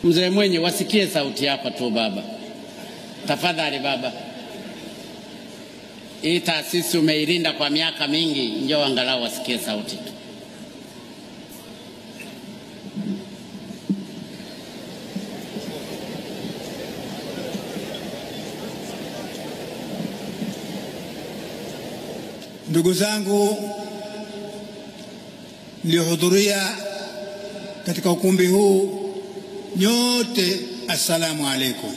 Mzee Mwenye, wasikie sauti yako tu baba, tafadhali baba. Hii taasisi umeilinda kwa miaka mingi, njoo angalau wasikie sauti tu. Ndugu zangu mliohudhuria katika ukumbi huu, nyote assalamu alaikum.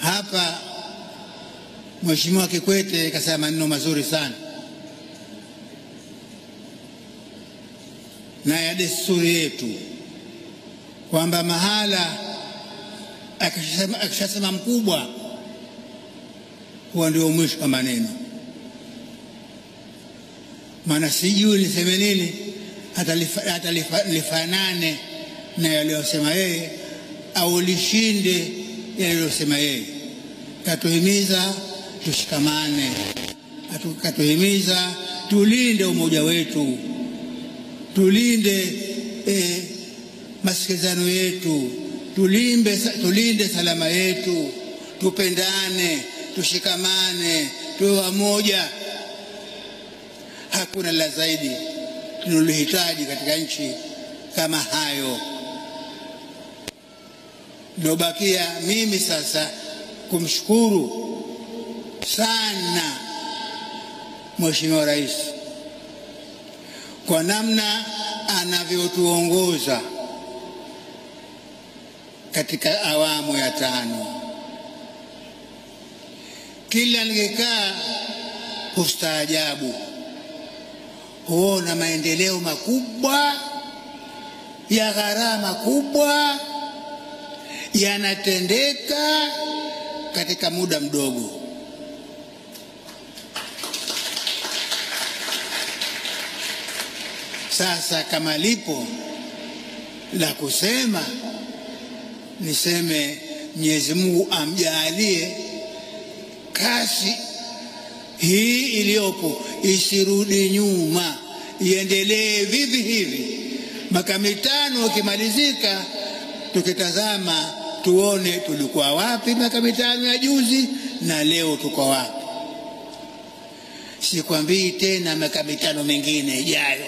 Hapa Mheshimiwa Kikwete kasema maneno mazuri sana, na ya desturi yetu kwamba mahala akishasema mkubwa huwa ndio mwisho wa maneno. Maana sijui niseme nini hata lifanane na yaliyosema yeye au lishinde yaliyosema yeye. Katuhimiza tushikamane, katuhimiza tulinde umoja wetu, tulinde masikizano yetu, tulinde salama yetu, tupendane, tushikamane, tuwe wamoja. Hakuna la zaidi tunalohitaji katika nchi kama hayo. Ndobakia mimi sasa kumshukuru sana Mheshimiwa Rais kwa namna anavyotuongoza katika awamu ya 5. Kila nikikaa ustaajabu, huona maendeleo makubwa ya gharama kubwa yanatendeka katika muda mdogo. Sasa kama lipo la kusema, niseme Mwenyezi Mungu amjalie kasi hii iliyopo isirudi nyuma, iendelee vivi hivi. Miaka 5 ikimalizika, tukitazama tuone tulikuwa wapi miaka 5 ya juzi na leo tuko wapi. Sikwambii tena miaka 5 mingine ijayo.